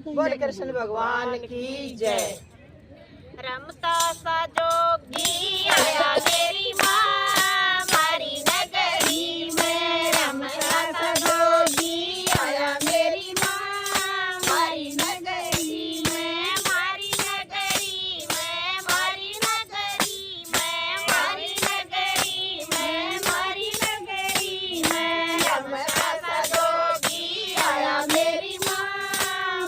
बोल कृष्ण भगवान की जय। रमता सा जोगी आया मेरी माँ मारी नगरी में। रमता सा जोगी आया मेरी माँ मारी नगरी में। मारी नगरी में, मारी नगरी में, मारी नगरी में, मारी नगरी में। रमता सा जोगी आया मेरी माँ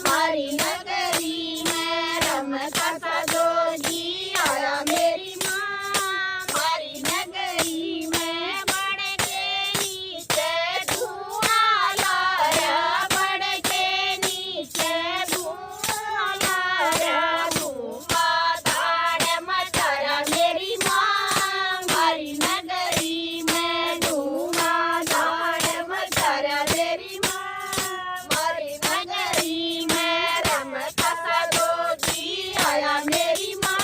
मारी नगरी में। रमता सा जोगी आया मेरी माँ मारी नगरी में। बड़ के नीचे धुआं लाया, बड़ के नीचे धुआं लाया। धुआं धाड़ मचाया मेरी माँ मारी नगरी में। धुआं धाड़ मचाया मेरी माँ मारी नगरी में। रमता सा जोगी आया मेरी माँ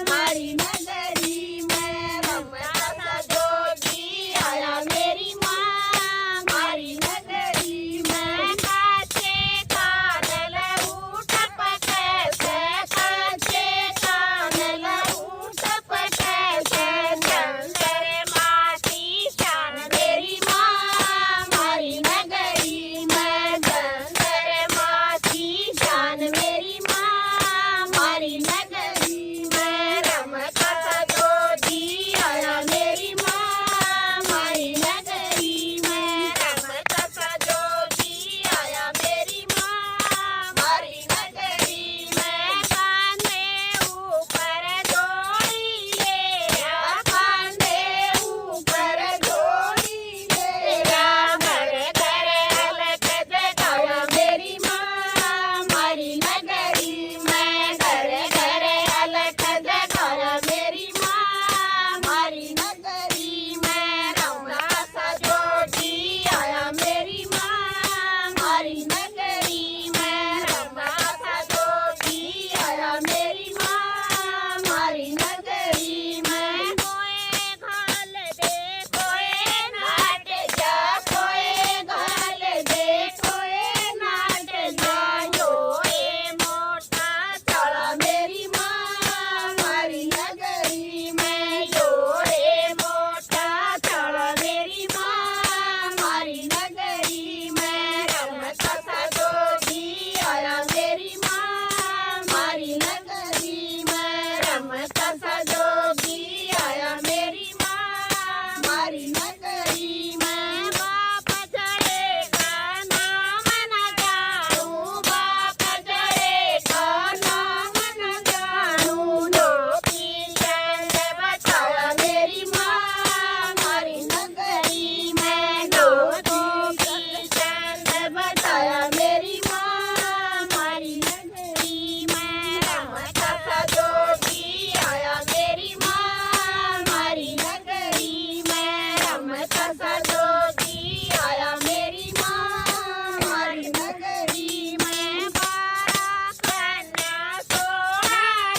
मारी नगरी में। रमता सा जोगी आया मेरी माँ मारी नगरी में। काचे कान लहू टपके से, काचे कान लहू टपके से। चंदर माटी शान मेरी माँ मारी नगरी में। चंदर माटी शान मेरी माँ मारी नगरी में। रमता सा जोगी आया मेरी माँ मारी नगरी में। रमता सा जोगी आया मेरी माँ मारी नगरी में। कांधे ऊपर जोड़ी लेरा, कांधे ऊपर जोड़ी लेरा। घर घर अलग जगाया मेरी माँ मारी नगरी में। घर घर अलग जगाया मेरी माँ मारी नगरी में। रमता सा जोगी आया मेरी माँ मारी नगरी में। रमता सा जोगी आया मेरी माँ मारी नगरी में। कोई घाल दे कोई नाट जा, कोई घाल दे कोई नाट जा। योए मोटा चढ़ा मेरी माँ मारी नगरी में। योए मोटा चढ़ा मेरी माँ मारी नगरी में। रमता सा जोगी आया मेरी माँ मारी नगरी में। रमता सा जोगी आया मेरी माँ मारी नगरी में। बाप जड़ेगा नाम न जानू, बाप जड़ेगा नाम न जानू। लोकी चंद बचाया मेरी माँ मारी नगरी में। लोकी चंद बचाया मेरी माँ मारी नगरी में। रमता सा जोगी आया मेरी माँ मारी नगरी में। रमता सा जोगी आया मेरी माँ मारी नगरी में। 12 कन्या 16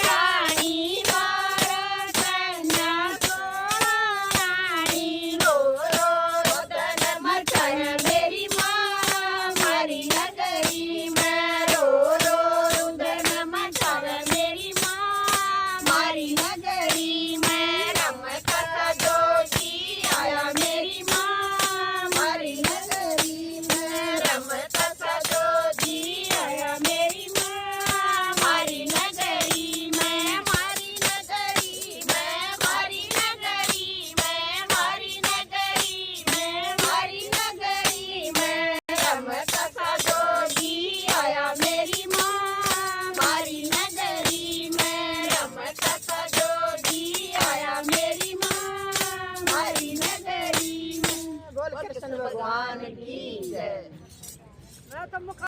रानी, 12 कन्या 16 रानी। रो रो रोदन मचाया मेरी माँ मारी नगरी में। रो रो रोदन मचाया मेरी माँ मारी नगरी में। रमता सा जोगी आया मेरी माँ मारी नगरी में। रमता सा जोगी आया मेरी माँ मारी नगरी में। मारी नगरी में, मारी नगरी में, मारी नगरी में, मारी नगरी में। रमता सा जोगी आया मेरी माँ मारी नगरी में। रमता सा जोगी आया मेरी माँ मारी नगरी में। बोल कृष्ण भगवान की जय।